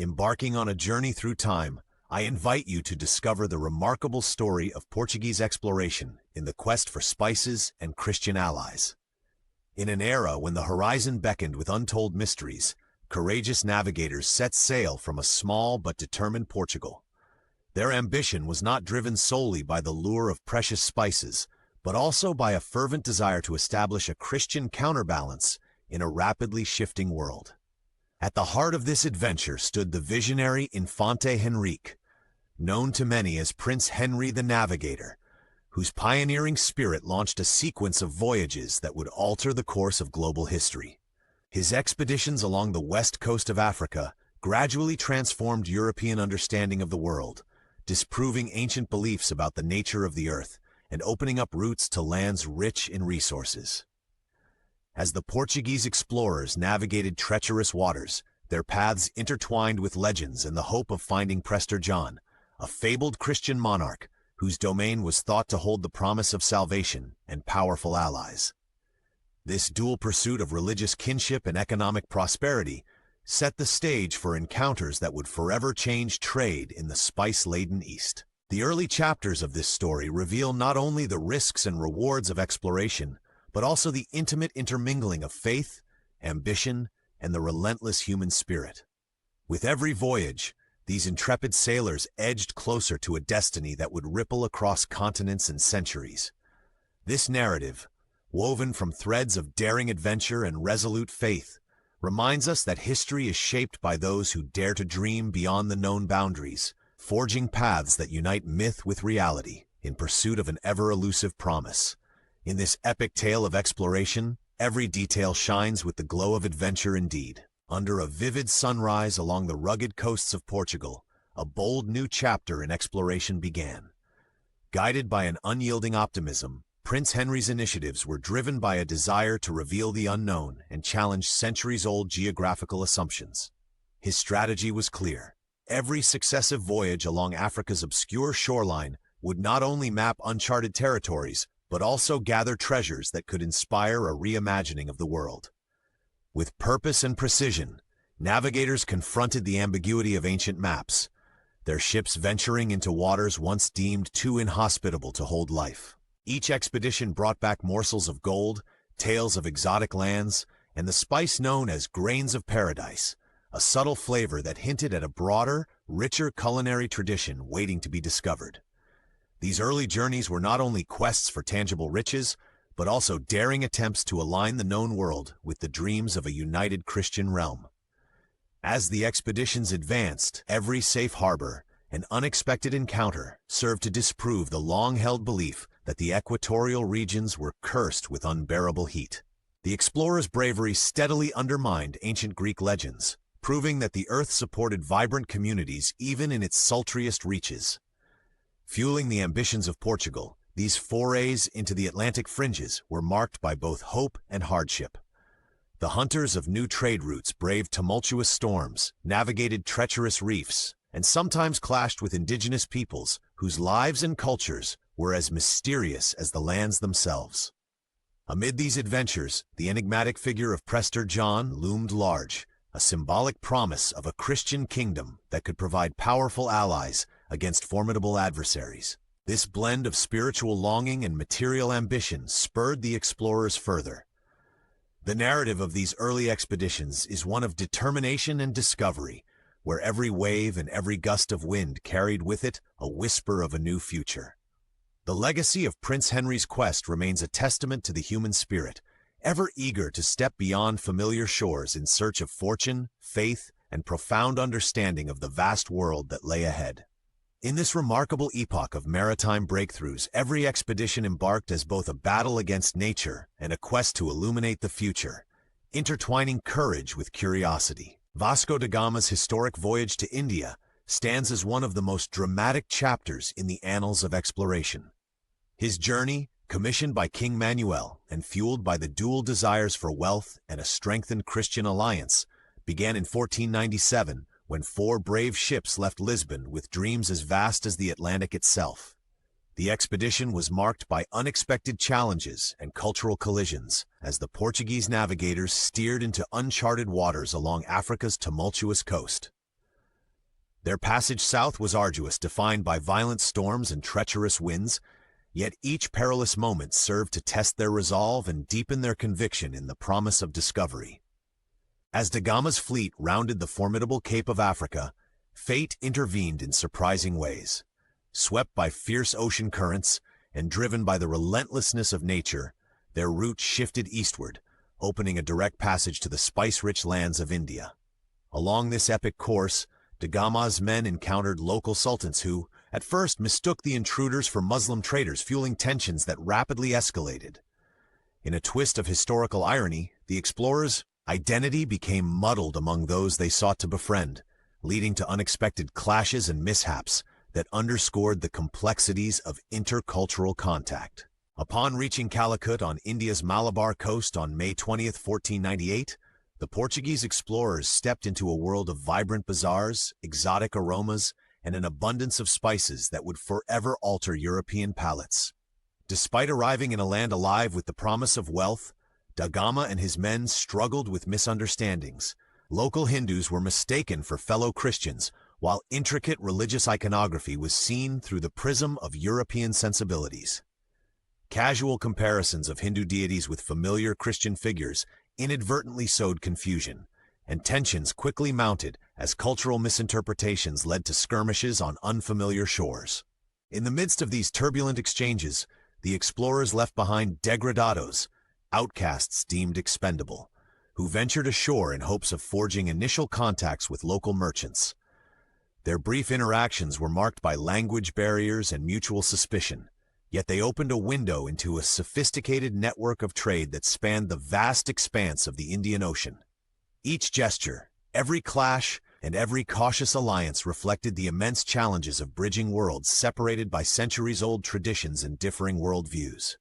Embarking on a journey through time, I invite you to discover the remarkable story of Portuguese exploration in the quest for spices and Christian allies. In an era when the horizon beckoned with untold mysteries, courageous navigators set sail from a small but determined Portugal. Their ambition was not driven solely by the lure of precious spices, but also by a fervent desire to establish a Christian counterbalance in a rapidly shifting world. At the heart of this adventure stood the visionary Infante Henrique, known to many as Prince Henry the Navigator, whose pioneering spirit launched a sequence of voyages that would alter the course of global history. His expeditions along the west coast of Africa gradually transformed European understanding of the world, disproving ancient beliefs about the nature of the earth and opening up routes to lands rich in resources. As the Portuguese explorers navigated treacherous waters, their paths intertwined with legends and the hope of finding Prester John, a fabled Christian monarch whose domain was thought to hold the promise of salvation and powerful allies. This dual pursuit of religious kinship and economic prosperity set the stage for encounters that would forever change trade in the spice-laden East. The early chapters of this story reveal not only the risks and rewards of exploration, but also the intimate intermingling of faith, ambition, and the relentless human spirit. With every voyage, these intrepid sailors edged closer to a destiny that would ripple across continents and centuries. This narrative, woven from threads of daring adventure and resolute faith, reminds us that history is shaped by those who dare to dream beyond the known boundaries, forging paths that unite myth with reality in pursuit of an ever-elusive promise. In this epic tale of exploration, every detail shines with the glow of adventure indeed. Under a vivid sunrise along the rugged coasts of Portugal, a bold new chapter in exploration began. Guided by an unyielding optimism, Prince Henry's initiatives were driven by a desire to reveal the unknown and challenge centuries-old geographical assumptions. His strategy was clear. Every successive voyage along Africa's obscure shoreline would not only map uncharted territories, but also gather treasures that could inspire a reimagining of the world. With purpose and precision, navigators confronted the ambiguity of ancient maps, their ships venturing into waters once deemed too inhospitable to hold life. Each expedition brought back morsels of gold, tales of exotic lands, and the spice known as grains of paradise, a subtle flavor that hinted at a broader, richer culinary tradition waiting to be discovered. These early journeys were not only quests for tangible riches, but also daring attempts to align the known world with the dreams of a united Christian realm. As the expeditions advanced, every safe harbor and unexpected encounter served to disprove the long-held belief that the equatorial regions were cursed with unbearable heat. The explorers' bravery steadily undermined ancient Greek legends, proving that the earth supported vibrant communities even in its sultriest reaches. Fueling the ambitions of Portugal, these forays into the Atlantic fringes were marked by both hope and hardship. The hunters of new trade routes braved tumultuous storms, navigated treacherous reefs, and sometimes clashed with indigenous peoples whose lives and cultures were as mysterious as the lands themselves. Amid these adventures, the enigmatic figure of Prester John loomed large, a symbolic promise of a Christian kingdom that could provide powerful allies against formidable adversaries. This blend of spiritual longing and material ambition spurred the explorers further. The narrative of these early expeditions is one of determination and discovery, where every wave and every gust of wind carried with it a whisper of a new future. The legacy of Prince Henry's quest remains a testament to the human spirit, ever eager to step beyond familiar shores in search of fortune, faith, and profound understanding of the vast world that lay ahead. In this remarkable epoch of maritime breakthroughs, every expedition embarked as both a battle against nature and a quest to illuminate the future, intertwining courage with curiosity. Vasco da Gama's historic voyage to India stands as one of the most dramatic chapters in the annals of exploration. His journey, commissioned by King Manuel and fueled by the dual desires for wealth and a strengthened Christian alliance, began in 1497 when 4 brave ships left Lisbon with dreams as vast as the Atlantic itself. The expedition was marked by unexpected challenges and cultural collisions as the Portuguese navigators steered into uncharted waters along Africa's tumultuous coast. Their passage south was arduous, defined by violent storms and treacherous winds, yet each perilous moment served to test their resolve and deepen their conviction in the promise of discovery. As da Gama's fleet rounded the formidable Cape of Africa, fate intervened in surprising ways. Swept by fierce ocean currents and driven by the relentlessness of nature, their route shifted eastward, opening a direct passage to the spice-rich lands of India. Along this epic course, da Gama's men encountered local sultans who, at first, mistook the intruders for Muslim traders, fueling tensions that rapidly escalated. In a twist of historical irony, the explorers' identity became muddled among those they sought to befriend, leading to unexpected clashes and mishaps that underscored the complexities of intercultural contact. Upon reaching Calicut on India's Malabar coast on May 20, 1498, the Portuguese explorers stepped into a world of vibrant bazaars, exotic aromas, and an abundance of spices that would forever alter European palates. Despite arriving in a land alive with the promise of wealth, da Gama and his men struggled with misunderstandings. Local Hindus were mistaken for fellow Christians, while intricate religious iconography was seen through the prism of European sensibilities. Casual comparisons of Hindu deities with familiar Christian figures inadvertently sowed confusion, and tensions quickly mounted as cultural misinterpretations led to skirmishes on unfamiliar shores. In the midst of these turbulent exchanges, the explorers left behind degradados, outcasts deemed expendable, who ventured ashore in hopes of forging initial contacts with local merchants. Their brief interactions were marked by language barriers and mutual suspicion, yet they opened a window into a sophisticated network of trade that spanned the vast expanse of the Indian Ocean. Each gesture, every clash, and every cautious alliance reflected the immense challenges of bridging worlds separated by centuries-old traditions and differing worldviews.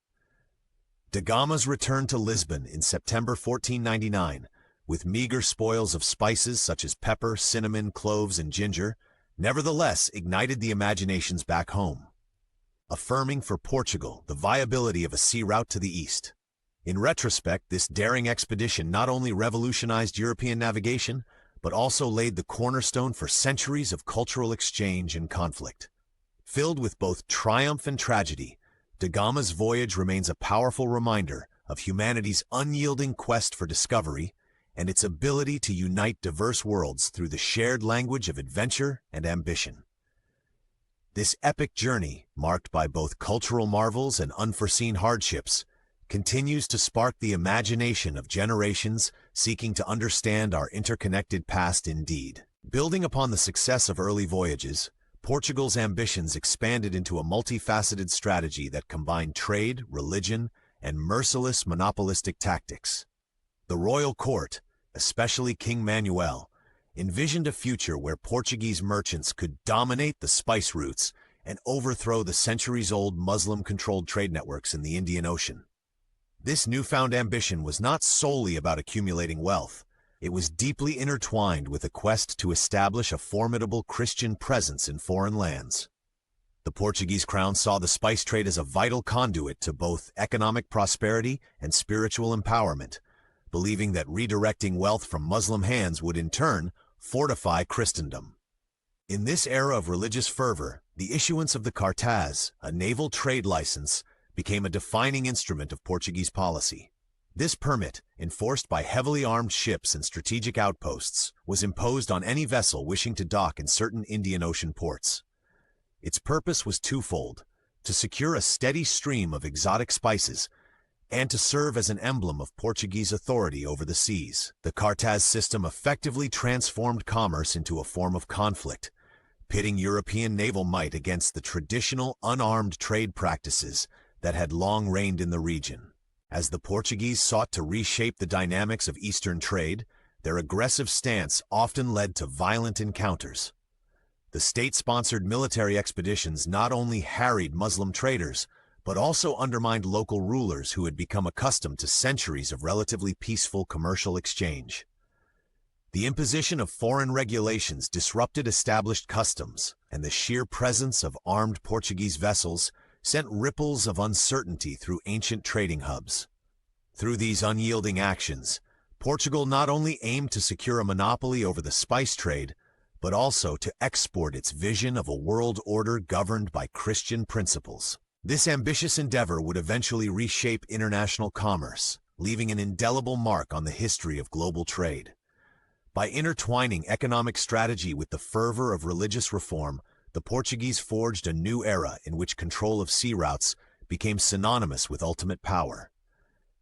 Da Gama's return to Lisbon in September 1499, with meager spoils of spices such as pepper, cinnamon, cloves, and ginger, nevertheless ignited the imaginations back home, affirming for Portugal the viability of a sea route to the east. In retrospect, this daring expedition not only revolutionized European navigation, but also laid the cornerstone for centuries of cultural exchange and conflict. Filled with both triumph and tragedy, da Gama's voyage remains a powerful reminder of humanity's unyielding quest for discovery and its ability to unite diverse worlds through the shared language of adventure and ambition. This epic journey, marked by both cultural marvels and unforeseen hardships, continues to spark the imagination of generations seeking to understand our interconnected past indeed. Building upon the success of early voyages, Portugal's ambitions expanded into a multifaceted strategy that combined trade, religion, and merciless monopolistic tactics. The royal court, especially King Manuel, envisioned a future where Portuguese merchants could dominate the spice routes and overthrow the centuries-old Muslim-controlled trade networks in the Indian Ocean. This newfound ambition was not solely about accumulating wealth. It was deeply intertwined with a quest to establish a formidable Christian presence in foreign lands. The Portuguese crown saw the spice trade as a vital conduit to both economic prosperity and spiritual empowerment, believing that redirecting wealth from Muslim hands would in turn fortify Christendom. In this era of religious fervor, the issuance of the cartaz, a naval trade license, became a defining instrument of Portuguese policy. This permit, enforced by heavily armed ships and strategic outposts, was imposed on any vessel wishing to dock in certain Indian Ocean ports. Its purpose was twofold: to secure a steady stream of exotic spices and to serve as an emblem of Portuguese authority over the seas. The cartaz system effectively transformed commerce into a form of conflict, pitting European naval might against the traditional unarmed trade practices that had long reigned in the region. As the Portuguese sought to reshape the dynamics of Eastern trade, their aggressive stance often led to violent encounters. The state-sponsored military expeditions not only harried Muslim traders, but also undermined local rulers who had become accustomed to centuries of relatively peaceful commercial exchange. The imposition of foreign regulations disrupted established customs, and the sheer presence of armed Portuguese vessels sent ripples of uncertainty through ancient trading hubs. Through these unyielding actions, Portugal not only aimed to secure a monopoly over the spice trade, but also to export its vision of a world order governed by Christian principles. This ambitious endeavor would eventually reshape international commerce, leaving an indelible mark on the history of global trade. By intertwining economic strategy with the fervor of religious reform, the Portuguese forged a new era in which control of sea routes became synonymous with ultimate power.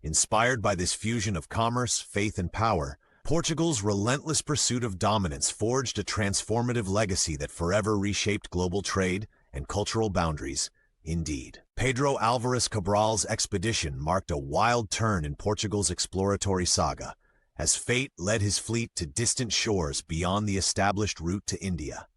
Inspired by this fusion of commerce, faith, and power, Portugal's relentless pursuit of dominance forged a transformative legacy that forever reshaped global trade and cultural boundaries. Indeed, Pedro Álvares Cabral's expedition marked a wild turn in Portugal's exploratory saga, as fate led his fleet to distant shores beyond the established route to India.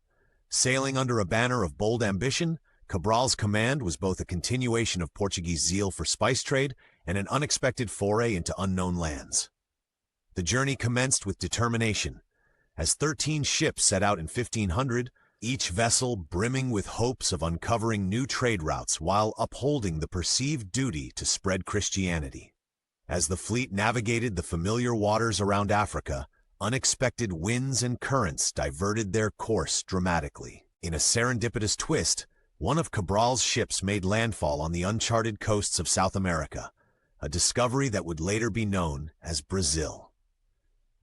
Sailing under a banner of bold ambition, Cabral's command was both a continuation of Portuguese zeal for spice trade and an unexpected foray into unknown lands. The journey commenced with determination, as 13 ships set out in 1500, each vessel brimming with hopes of uncovering new trade routes while upholding the perceived duty to spread Christianity. As the fleet navigated the familiar waters around Africa, unexpected winds and currents diverted their course dramatically. In a serendipitous twist, one of Cabral's ships made landfall on the uncharted coasts of South America, a discovery that would later be known as Brazil.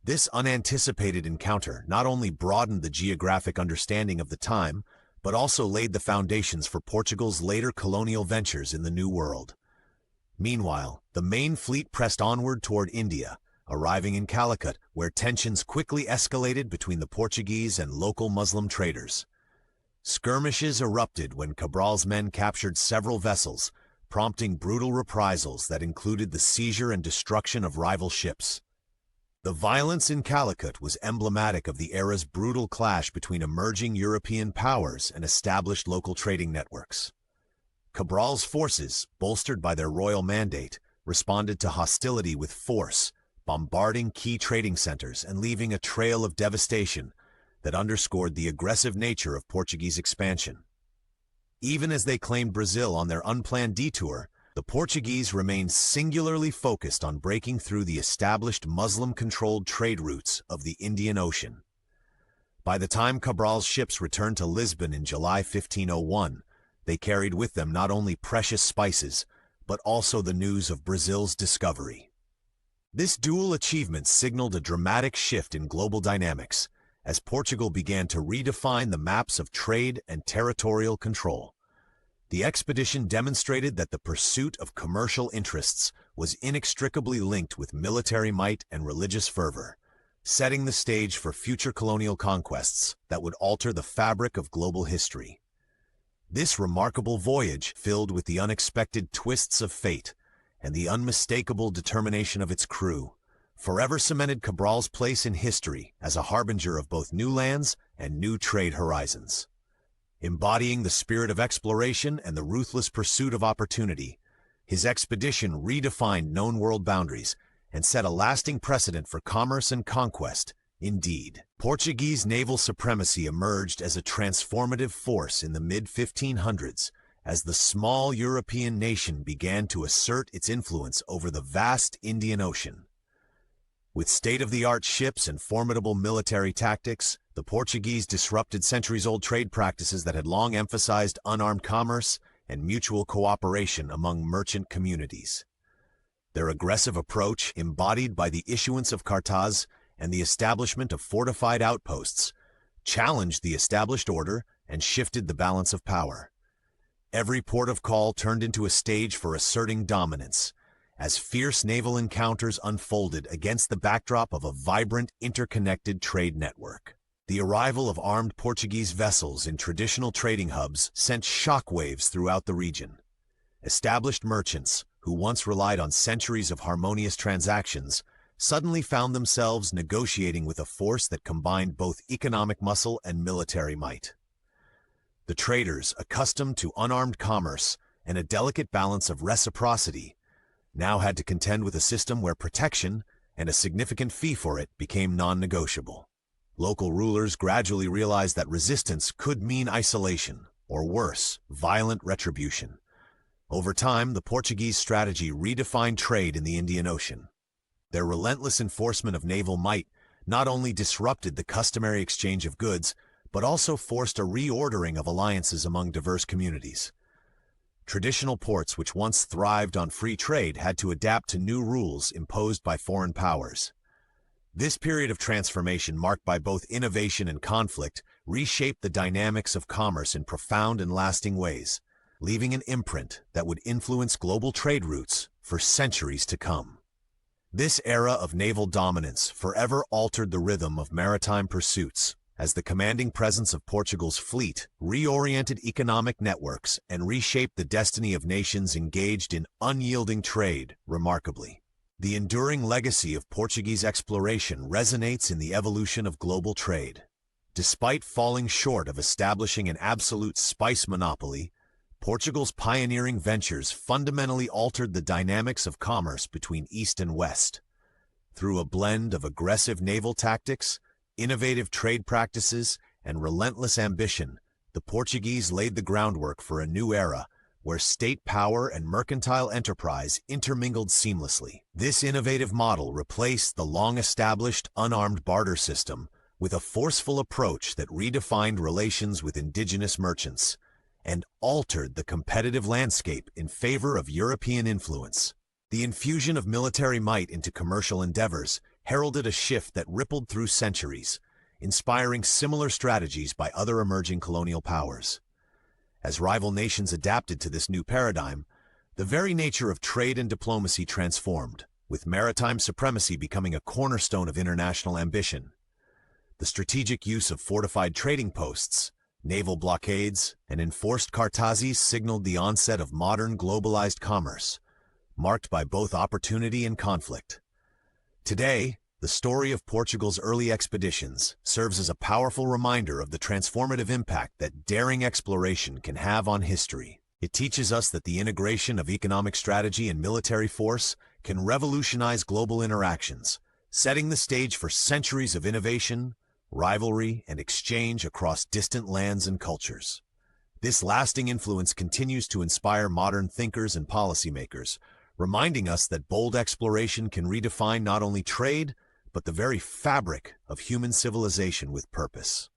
This unanticipated encounter not only broadened the geographic understanding of the time, but also laid the foundations for Portugal's later colonial ventures in the New World. Meanwhile, the main fleet pressed onward toward India, arriving in Calicut, where tensions quickly escalated between the Portuguese and local Muslim traders. Skirmishes erupted when Cabral's men captured several vessels, prompting brutal reprisals that included the seizure and destruction of rival ships. The violence in Calicut was emblematic of the era's brutal clash between emerging European powers and established local trading networks. Cabral's forces, bolstered by their royal mandate, responded to hostility with force, bombarding key trading centers and leaving a trail of devastation that underscored the aggressive nature of Portuguese expansion. Even as they claimed Brazil on their unplanned detour, the Portuguese remained singularly focused on breaking through the established Muslim-controlled trade routes of the Indian Ocean. By the time Cabral's ships returned to Lisbon in July 1501, they carried with them not only precious spices, but also the news of Brazil's discovery. This dual achievement signaled a dramatic shift in global dynamics, as Portugal began to redefine the maps of trade and territorial control. The expedition demonstrated that the pursuit of commercial interests was inextricably linked with military might and religious fervor, setting the stage for future colonial conquests that would alter the fabric of global history. This remarkable voyage, filled with the unexpected twists of fate and the unmistakable determination of its crew, forever cemented Cabral's place in history as a harbinger of both new lands and new trade horizons. Embodying the spirit of exploration and the ruthless pursuit of opportunity, his expedition redefined known world boundaries and set a lasting precedent for commerce and conquest. Indeed, Portuguese naval supremacy emerged as a transformative force in the mid-1500s as the small European nation began to assert its influence over the vast Indian Ocean. With state-of-the-art ships and formidable military tactics, the Portuguese disrupted centuries-old trade practices that had long emphasized unarmed commerce and mutual cooperation among merchant communities. Their aggressive approach, embodied by the issuance of cartaz and the establishment of fortified outposts, challenged the established order and shifted the balance of power. Every port of call turned into a stage for asserting dominance, as fierce naval encounters unfolded against the backdrop of a vibrant, interconnected trade network. The arrival of armed Portuguese vessels in traditional trading hubs sent shockwaves throughout the region. Established merchants, who once relied on centuries of harmonious transactions, suddenly found themselves negotiating with a force that combined both economic muscle and military might. The traders, accustomed to unarmed commerce and a delicate balance of reciprocity, now had to contend with a system where protection and a significant fee for it became non-negotiable. Local rulers gradually realized that resistance could mean isolation, or worse, violent retribution. Over time, the Portuguese strategy redefined trade in the Indian Ocean. Their relentless enforcement of naval might not only disrupted the customary exchange of goods, but also forced a reordering of alliances among diverse communities. Traditional ports which once thrived on free trade had to adapt to new rules imposed by foreign powers. This period of transformation, marked by both innovation and conflict, reshaped the dynamics of commerce in profound and lasting ways, leaving an imprint that would influence global trade routes for centuries to come. This era of naval dominance forever altered the rhythm of maritime pursuits, as the commanding presence of Portugal's fleet reoriented economic networks and reshaped the destiny of nations engaged in unyielding trade remarkably. The enduring legacy of Portuguese exploration resonates in the evolution of global trade. Despite falling short of establishing an absolute spice monopoly, Portugal's pioneering ventures fundamentally altered the dynamics of commerce between East and West. Through a blend of aggressive naval tactics, innovative trade practices, and relentless ambition, the Portuguese laid the groundwork for a new era where state power and mercantile enterprise intermingled seamlessly. This innovative model replaced the long-established unarmed barter system with a forceful approach that redefined relations with indigenous merchants and altered the competitive landscape in favor of European influence. The infusion of military might into commercial endeavors heralded a shift that rippled through centuries, inspiring similar strategies by other emerging colonial powers. As rival nations adapted to this new paradigm, the very nature of trade and diplomacy transformed, with maritime supremacy becoming a cornerstone of international ambition. The strategic use of fortified trading posts, naval blockades, and enforced cartazes signaled the onset of modern globalized commerce, marked by both opportunity and conflict. Today, the story of Portugal's early expeditions serves as a powerful reminder of the transformative impact that daring exploration can have on history. It teaches us that the integration of economic strategy and military force can revolutionize global interactions, setting the stage for centuries of innovation, rivalry, and exchange across distant lands and cultures. This lasting influence continues to inspire modern thinkers and policymakers, reminding us that bold exploration can redefine not only trade, but the very fabric of human civilization with purpose.